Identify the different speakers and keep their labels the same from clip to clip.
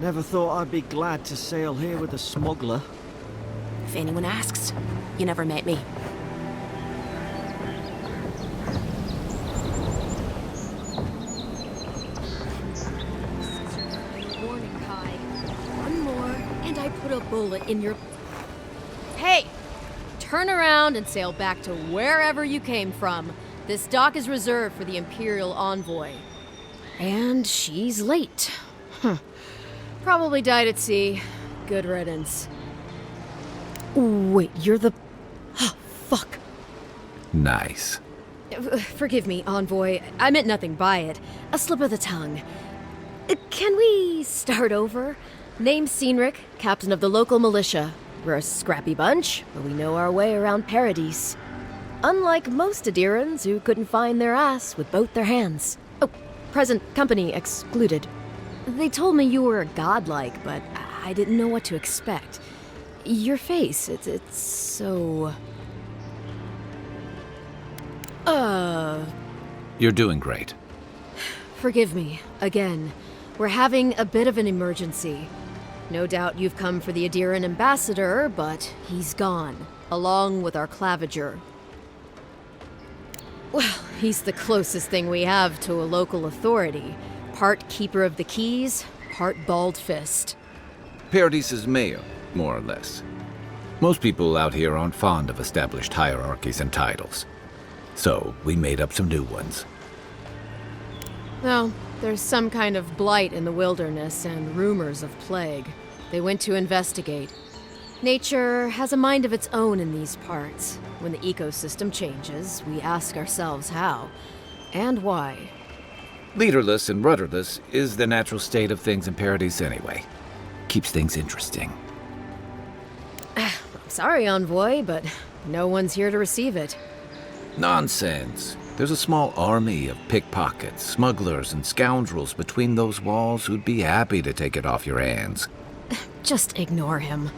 Speaker 1: Never thought I'd be glad to sail here with a smuggler.
Speaker 2: If anyone asks, you never met me. Warning, Kai. One more, and I put a bullet in your... Hey! Turn around and sail back to wherever you came from. This dock is reserved for the Imperial Envoy. And she's late. Probably died at sea. Good riddance. Wait, you're the... Oh, fuck.
Speaker 3: Nice.
Speaker 2: Forgive me, Envoy. I meant nothing by it. A slip of the tongue. Can we start over? Name's Cynric, captain of the local militia. We're a scrappy bunch, but we know our way around Paradise. Unlike most Adirans who couldn't find their ass with both their hands. Oh, present company excluded. They told me you were godlike, but I didn't know what to expect. Your face, it's so...
Speaker 3: You're doing great.
Speaker 2: Forgive me, again. We're having a bit of an emergency. No doubt you've come for the Adiran ambassador, but he's gone, along with our claviger. Well, he's the closest thing we have to a local authority. Part keeper of the keys, part bald fist.
Speaker 3: Paradise's mayor, more or less. Most people out here aren't fond of established hierarchies and titles. So, we made up some new ones.
Speaker 2: Well, there's some kind of blight in the wilderness and rumors of plague. They went to investigate. Nature has a mind of its own in these parts. When the ecosystem changes, we ask ourselves how and why.
Speaker 3: Leaderless and rudderless is the natural state of things in Paradise anyway. Keeps things interesting.
Speaker 2: I'm sorry, Envoy, but no one's here to receive it.
Speaker 3: Nonsense. There's a small army of pickpockets, smugglers, and scoundrels between those walls who'd be happy to take it off your hands.
Speaker 2: Just ignore him.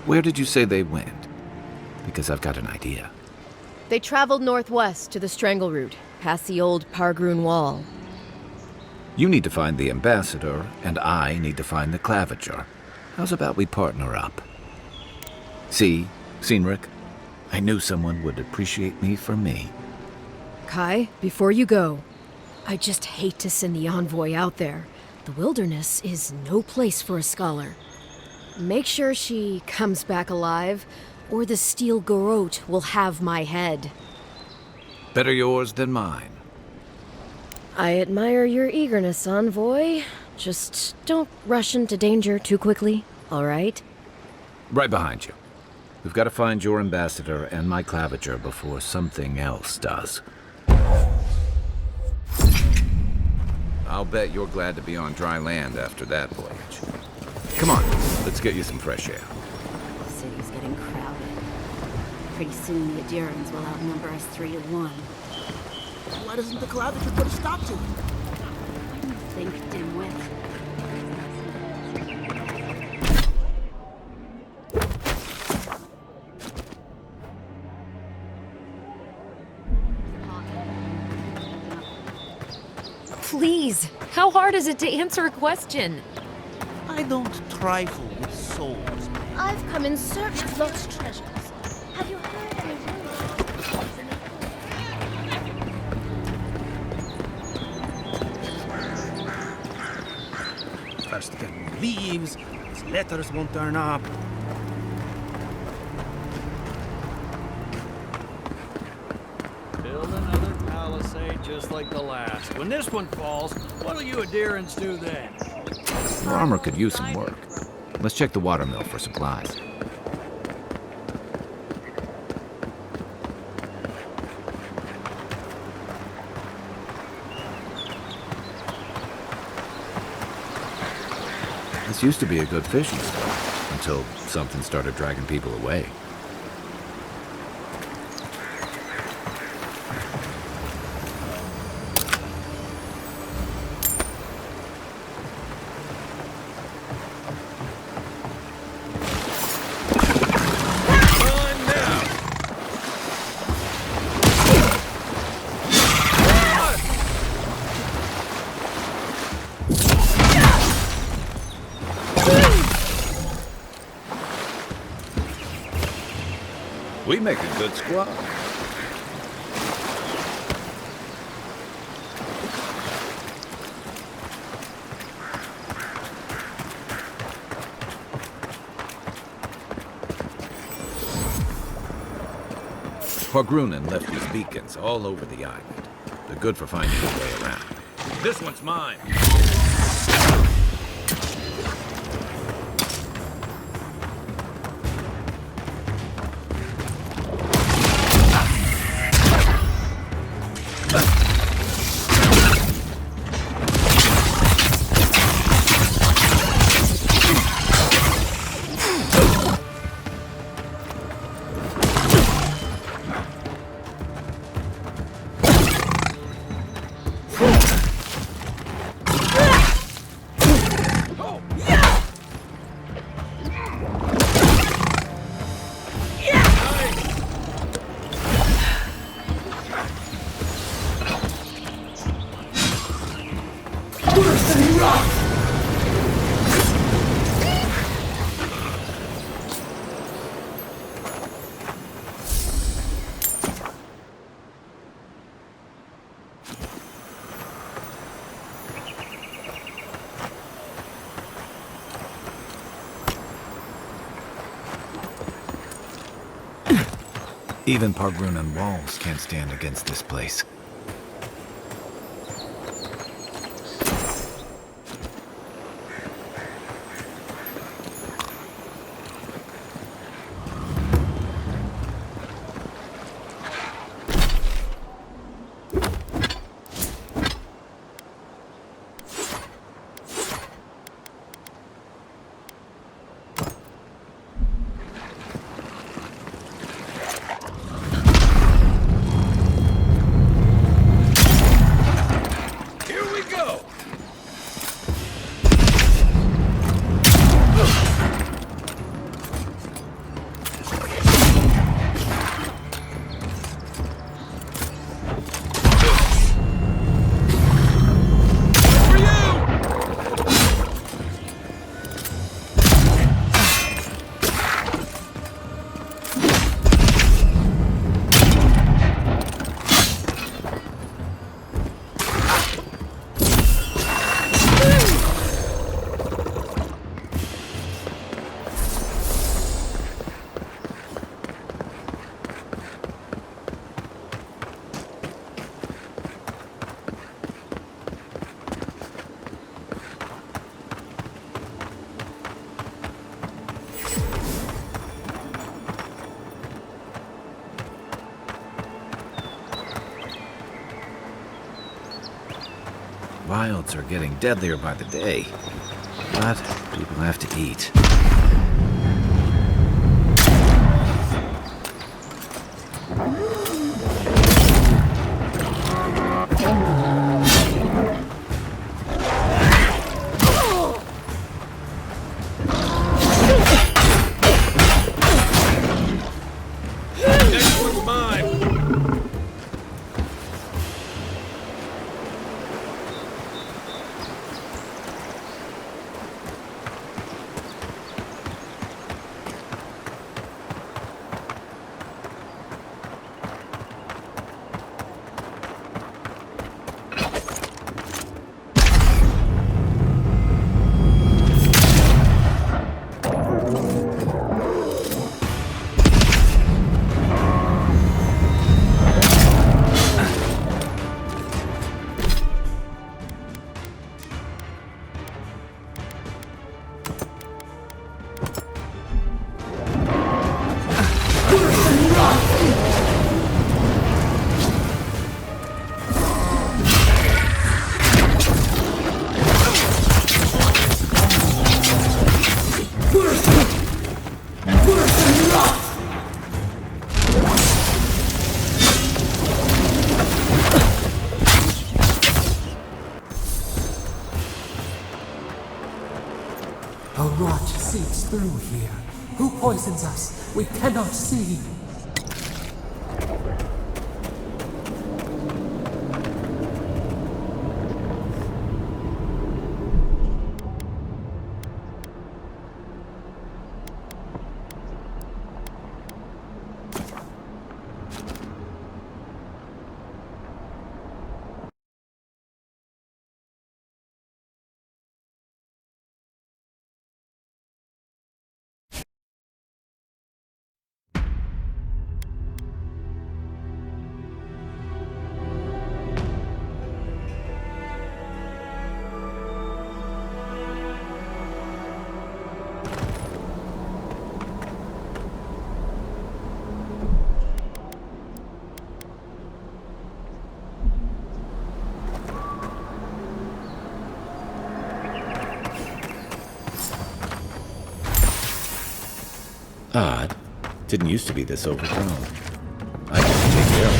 Speaker 3: Where did you say they went? Because I've got an idea.
Speaker 2: They traveled northwest to the Strangle Route, past the old Pargroon Wall.
Speaker 3: You need to find the ambassador, and I need to find the claviger. How's about we partner up? See, Cynric, I knew someone would appreciate me for me.
Speaker 2: Kai, before you go, I just hate to send the Envoy out there. The wilderness is no place for a scholar. Make sure she comes back alive, or the Steel Garrote will have my head.
Speaker 3: Better yours than mine.
Speaker 2: I admire your eagerness, Envoy. Just don't rush into danger too quickly, all right?
Speaker 3: Right behind you. We've got to find your ambassador and my claviger before something else does. I'll bet you're glad to be on dry land after that voyage. Come on, let's get you some fresh air.
Speaker 4: The city's getting crowded. Pretty soon the Adirans will outnumber us 3-1.
Speaker 5: Why doesn't the claviger put a stop to it?
Speaker 4: What do you think, dimwit?
Speaker 6: Please, how hard is it to answer a question?
Speaker 5: I don't trifle with souls.
Speaker 4: I've come in search of lost treasures. Have you heard any rumors?
Speaker 5: First getting leaves, his letters won't turn up.
Speaker 1: Build another palisade just like the last. When this one falls, what'll you Adirans do then?
Speaker 3: Our armor could use some work. Let's check the watermill for supplies. This used to be a good fishing spot, until something started dragging people away. We make a good squad. Horgrunen left these beacons all over the island. They're good for finding a way around. This one's mine. Even Horgrunen walls can't stand against this place. Wilds are getting deadlier by the day, but people have to eat.
Speaker 1: Next one's mine.
Speaker 7: A rot seeps through here. Who poisons us? We cannot see.
Speaker 3: Odd. Didn't used to be this overgrown. I can take care of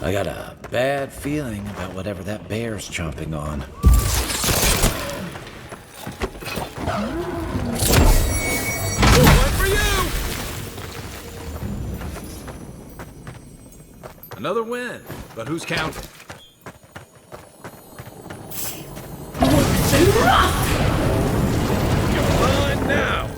Speaker 3: it. I got a bad feeling about whatever that bear's chomping on.
Speaker 1: One for you! Another win, but who's counting? You're mine now!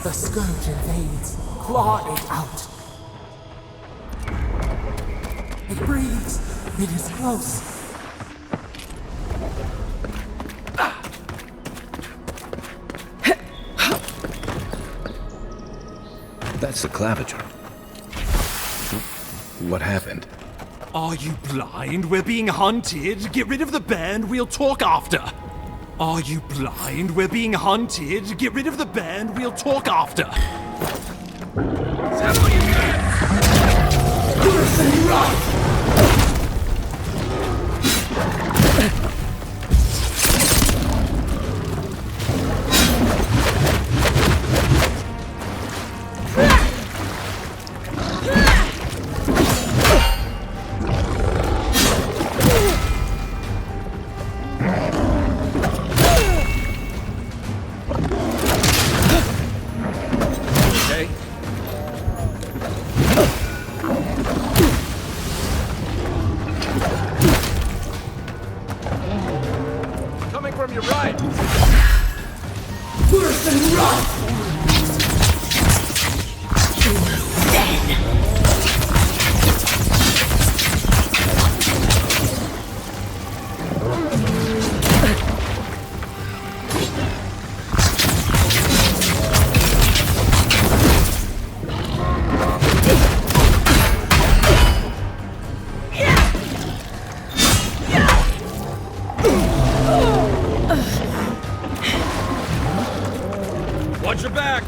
Speaker 7: The scourge invades. Claw it out. It breathes. It is close.
Speaker 3: That's the claviger. What happened?
Speaker 8: Are you blind? We're being hunted. Get rid of the bear and we'll talk after. Are you blind? We're being hunted. Get rid of the bear and we'll talk after.
Speaker 1: Settle you guys! Okay? Coming from your right! Watch your back!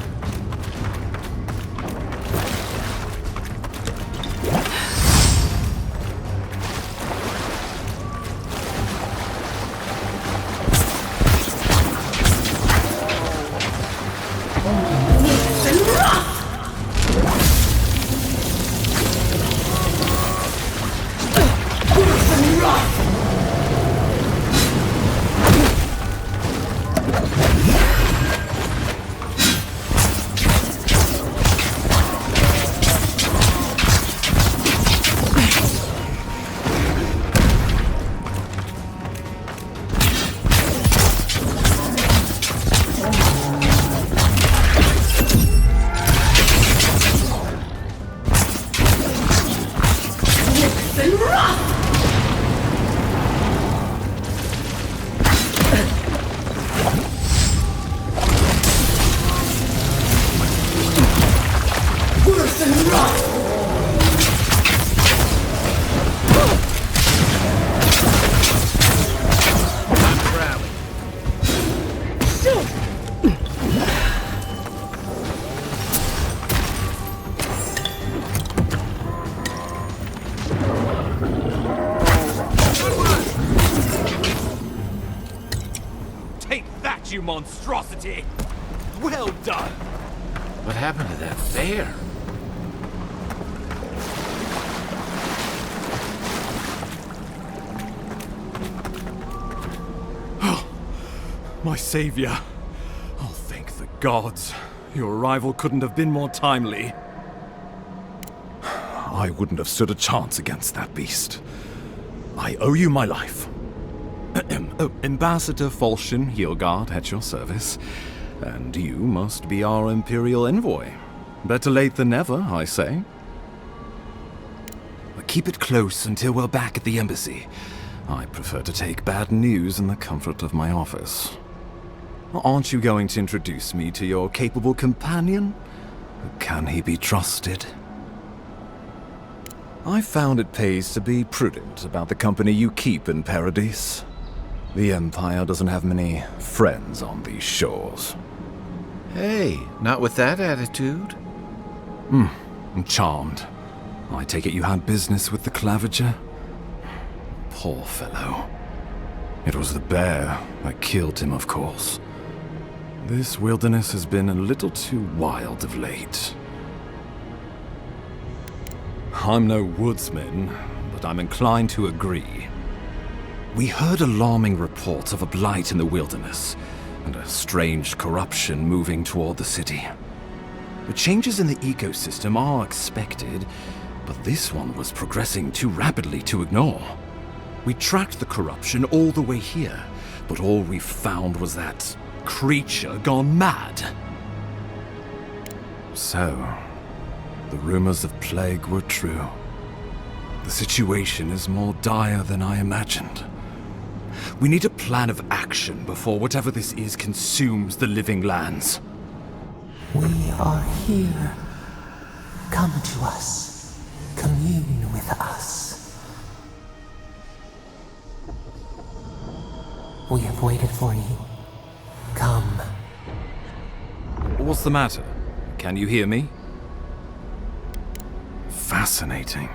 Speaker 1: Time to rally.
Speaker 8: Take that, you monstrosity! Well done!
Speaker 3: What happened to that bear?
Speaker 8: My savior. Oh, thank the gods. Your arrival couldn't have been more timely. I wouldn't have stood a chance against that beast. I owe you my life. Ambassador Falchion Heelguard at your service. And you must be our Imperial envoy. Better late than never, I say. Keep it close until we're back at the embassy. I prefer to take bad news in the comfort of my office. Aren't you going to introduce me to your capable companion? Can he be trusted? I found it pays to be prudent about the company you keep in Paradise. The Empire doesn't have many friends on these shores.
Speaker 3: Hey, not with that attitude.
Speaker 8: I'm charmed. I take it you had business with the Clavager? Poor fellow. It was the bear that killed him, of course. This wilderness has been a little too wild of late. I'm no woodsman, but I'm inclined to agree. We heard alarming reports of a blight in the wilderness, and a strange corruption moving toward the city. The changes in the ecosystem are expected, but this one was progressing too rapidly to ignore. We tracked the corruption all the way here, but all we found was that creature gone mad. So, the rumors of plague were true. The situation is more dire than I imagined. We need a plan of action before whatever this is consumes the living lands.
Speaker 7: We are here. Come to us. Commune with us. We have waited for you. Come.
Speaker 8: What's the matter? Can you hear me? Fascinating.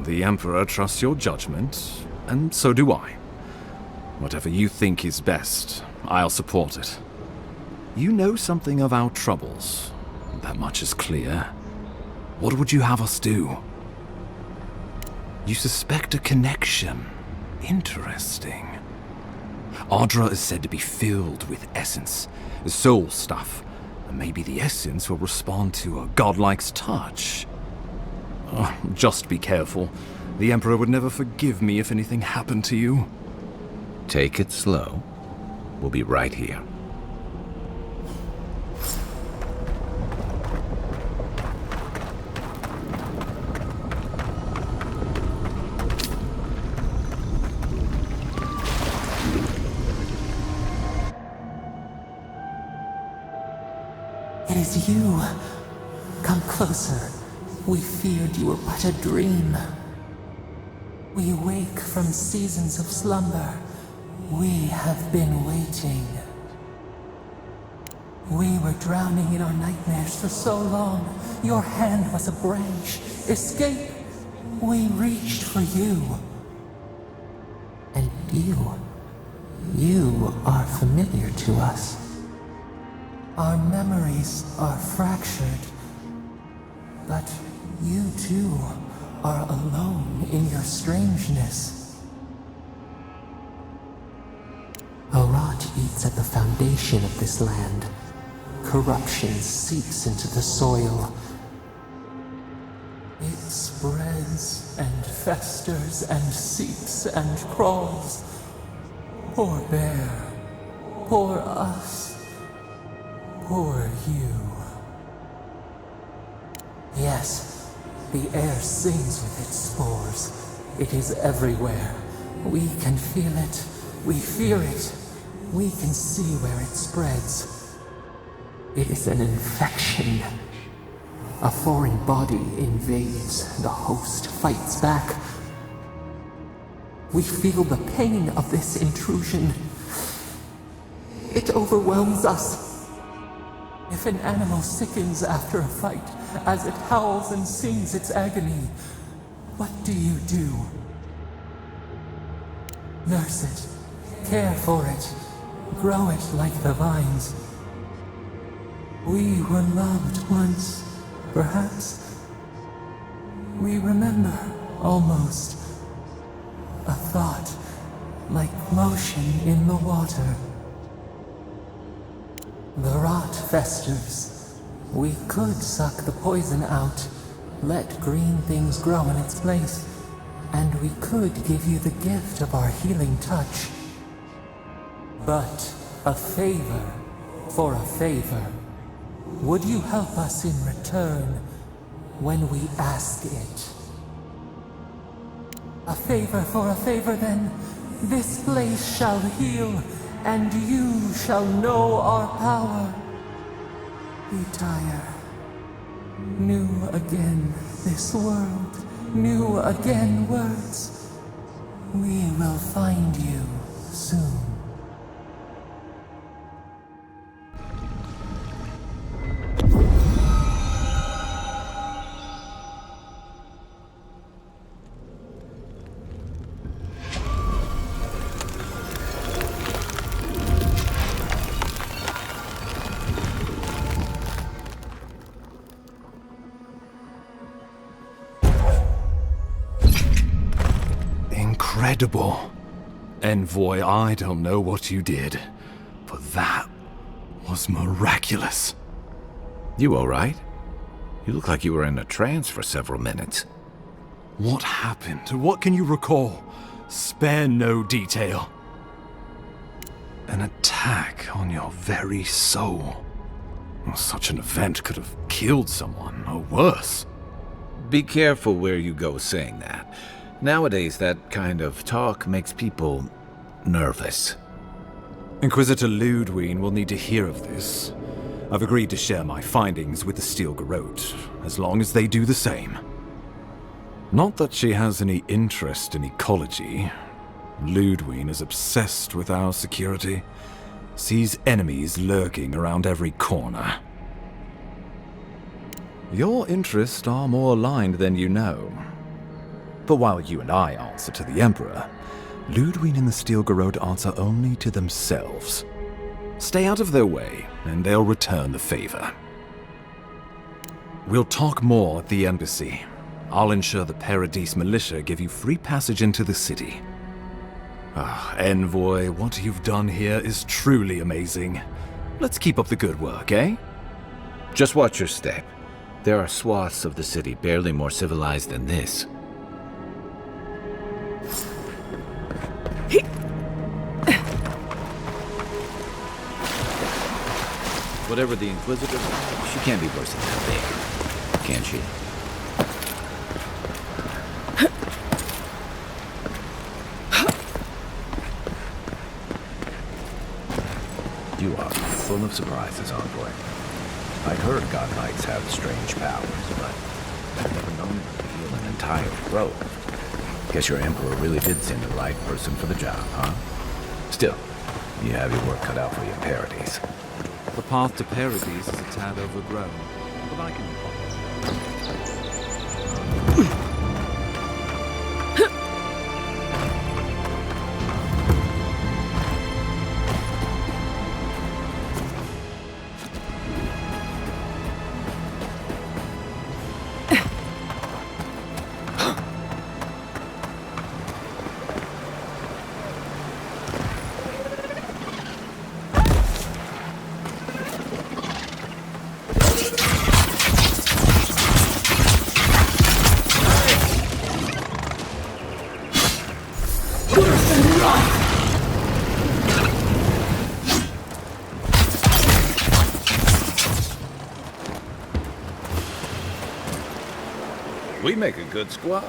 Speaker 8: The Emperor trusts your judgment, and so do I. Whatever you think is best, I'll support it. You know something of our troubles. That much is clear. What would you have us do? You suspect a connection. Interesting. Ardra is said to be filled with essence, soul stuff. And maybe the essence will respond to a godlike's touch. Just be careful. The Emperor would never forgive me if anything happened to you.
Speaker 3: Take it slow. We'll be right here.
Speaker 7: It is you. Come closer. We feared you were but a dream. We wake from seasons of slumber. We have been waiting. We were drowning in our nightmares for so long. Your hand was a branch. Escape! We reached for you. And you are familiar to us. Our memories are fractured. But you too are alone in your strangeness. A rot eats at the foundation of this land. Corruption seeps into the soil. It spreads and festers and seeps and crawls. Poor bear. Poor us. Poor you. Yes, the air sings with its spores. It is everywhere. We can feel it. We fear it. We can see where it spreads. It is an infection. A foreign body invades. The host fights back. We feel the pain of this intrusion. It overwhelms us. If an animal sickens after a fight, as it howls and sings its agony, what do you do? Nurse it, care for it, grow it like the vines. We were loved once, perhaps. We remember, almost. A thought, like motion in the water. The rot festers. We could suck the poison out, let green things grow in its place, and we could give you the gift of our healing touch. But a favor for a favor. Would you help us in return when we ask it? A favor for a favor, then. This place shall heal, and you shall know our power. Retire. New again this world, new again words. We will find you soon.
Speaker 8: Incredible. Envoy, I don't know what you did, but that was miraculous.
Speaker 3: You all right? You look like you were in a trance for several minutes.
Speaker 8: What happened? What can you recall? Spare no detail. An attack on your very soul. Such an event could have killed someone, or worse.
Speaker 3: Be careful where you go saying that. Nowadays, that kind of talk makes people nervous.
Speaker 8: Inquisitor Ludwig will need to hear of this. I've agreed to share my findings with the Steel Garrote, as long as they do the same. Not that she has any interest in ecology. Ludwig is obsessed with our security, sees enemies lurking around every corner. Your interests are more aligned than you know. But while you and I answer to the Emperor, Ludwig and the Steel Garrote answer only to themselves. Stay out of their way, and they'll return the favor. We'll talk more at the embassy. I'll ensure the Paradise militia give you free passage into the city. Envoy, what you've done here is truly amazing. Let's keep up the good work, eh?
Speaker 3: Just watch your step. There are swaths of the city barely more civilized than this. Whatever the Inquisitor, she can't be worse than that big, can she? You are full of surprises, Envoy. I'd heard God Knights have strange powers, but I've never known them to heal an entire grove. Guess your Emperor really did send the right person for the job, huh? Still, you have your work cut out for you in Paradise.
Speaker 8: The path to Paradise is a tad overgrown, but I can...
Speaker 3: We make a good squad.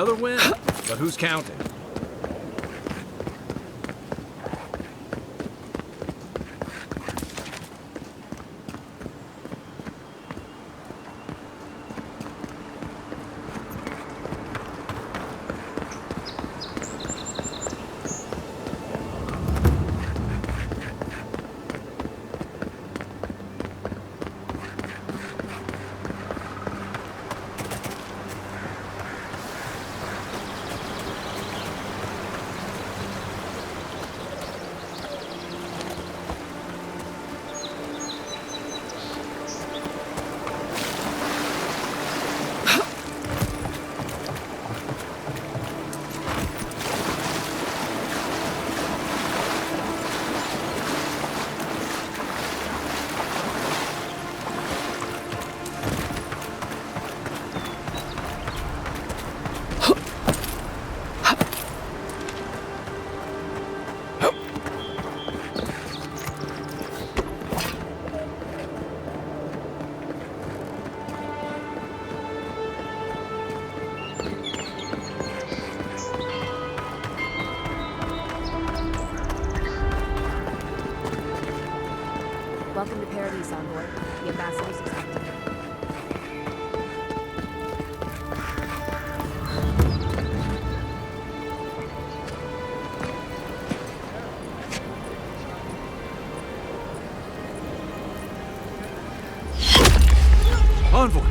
Speaker 8: Another win. But who's counting?
Speaker 2: Welcome to Paradise, Envoy. The ambassador's expected.
Speaker 8: Envoy!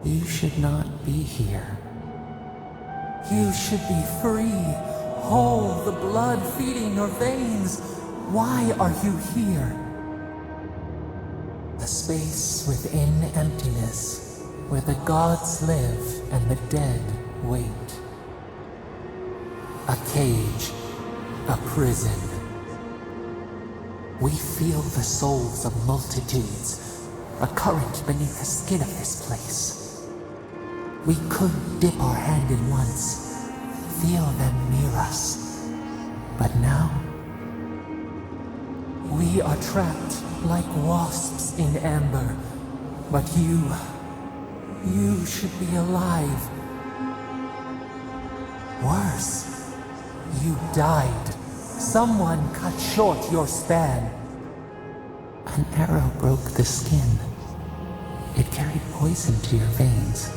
Speaker 7: You should not be here. You should be free, whole, the blood feeding your veins. Why are you here? A space within emptiness, where the gods live and the dead wait. A cage, a prison. We feel the souls of multitudes, a current beneath the skin of this place. We could dip our hand in once, feel them near us. But now, we are trapped like wasps in amber. But you should be alive. Worse, you died. Someone cut short your span. An arrow broke the skin. It carried poison to your veins.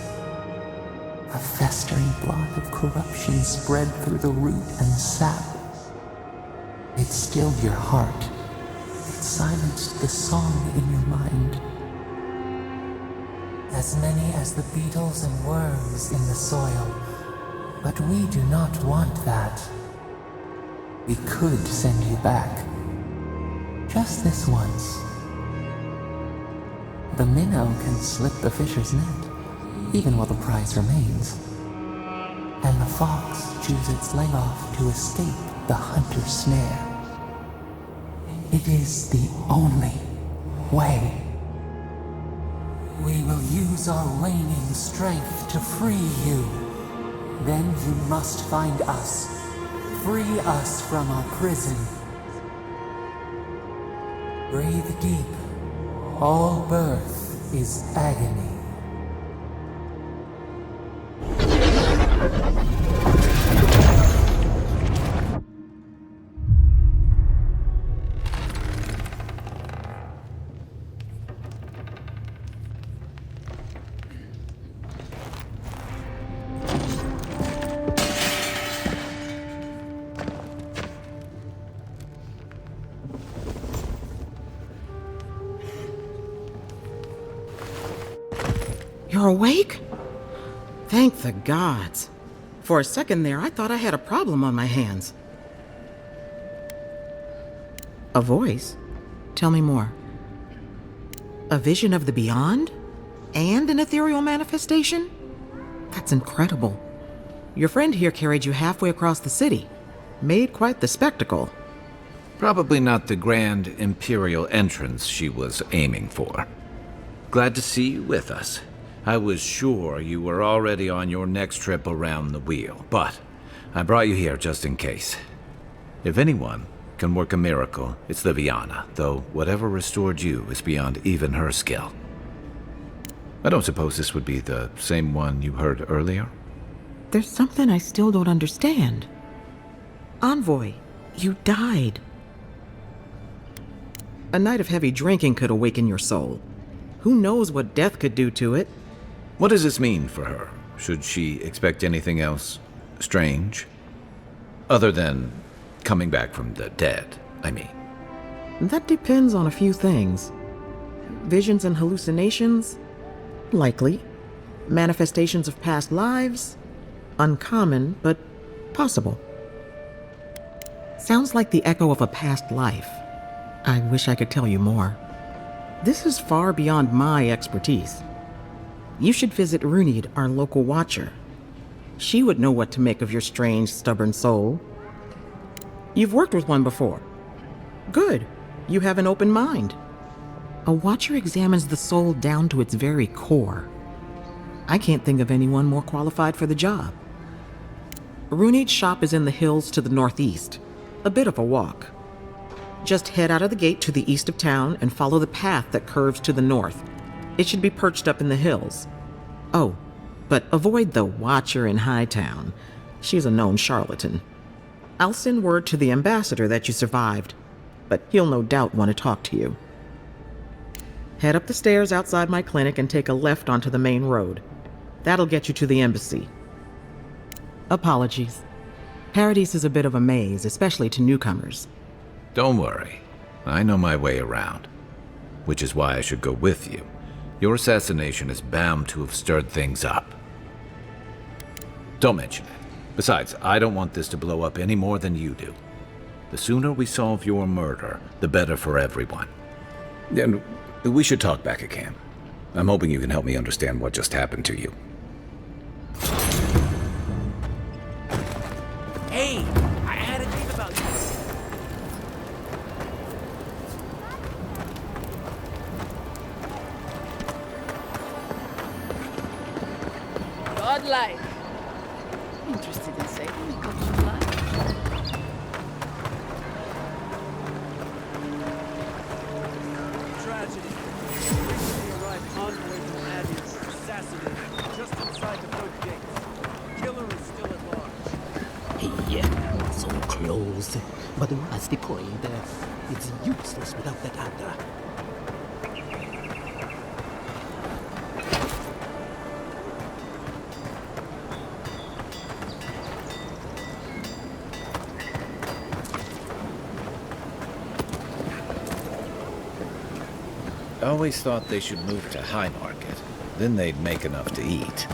Speaker 7: A festering blot of corruption spread through the root and sap. It stilled your heart. It silenced the song in your mind. As many as the beetles and worms in the soil. But we do not want that. We could send you back. Just this once. The minnow can slip the fisher's net, even while the prize remains. And the fox chews its leg off to escape the hunter's snare. It is the only way. We will use our waning strength to free you. Then you must find us. Free us from our prison. Breathe deep. All birth is agony.
Speaker 9: You're awake? Thank the gods. For a second there, I thought I had a problem on my hands. A voice? Tell me more. A vision of the beyond? And an ethereal manifestation? That's incredible. Your friend here carried you halfway across the city. Made quite the spectacle.
Speaker 3: Probably not the grand imperial entrance she was aiming for. Glad to see you with us. I was sure you were already on your next trip around the wheel, but I brought you here just in case. If anyone can work a miracle, it's Liviana, though whatever restored you is beyond even her skill. I don't suppose this would be the same one you heard earlier?
Speaker 9: There's something I still don't understand. Envoy, you died. A night of heavy drinking could awaken your soul. Who knows what death could do to it?
Speaker 3: What does this mean for her? Should she expect anything else strange? Other than coming back from the dead, I mean.
Speaker 9: That depends on a few things. Visions and hallucinations? Likely. Manifestations of past lives? Uncommon, but possible. Sounds like the echo of a past life. I wish I could tell you more. This is far beyond my expertise. You should visit Runid, our local watcher. She would know what to make of your strange, stubborn soul. You've worked with one before. Good. You have an open mind. A watcher examines the soul down to its very core. I can't think of anyone more qualified for the job. Runid's shop is in the hills to the northeast. A bit of a walk. Just head out of the gate to the east of town and follow the path that curves to the north. It should be perched up in the hills. Oh, but avoid the Watcher in Hightown. She's a known charlatan. I'll send word to the ambassador that you survived, but he'll no doubt want to talk to you. Head up the stairs outside my clinic and take a left onto the main road. That'll get you to the embassy. Apologies. Paradise is a bit of a maze, especially to newcomers.
Speaker 3: Don't worry. I know my way around. Which is why I should go with you. Your assassination is bound to have stirred things up. Don't mention it. Besides, I don't want this to blow up any more than you do. The sooner we solve your murder, the better for everyone. And we should talk back again. I'm hoping you can help me understand what just happened to you.
Speaker 5: Hey, I had a dream about you.
Speaker 4: Godlike. Interested in saving a couple of lives.
Speaker 1: Tragedy. Recently arrived envoy from Adius, assassinated, just inside the boat gates. Killer is still at large.
Speaker 10: Yeah, so close. But what's the point? It's useless without that other.
Speaker 3: I always thought they should move to High Market. Then they'd make enough to eat.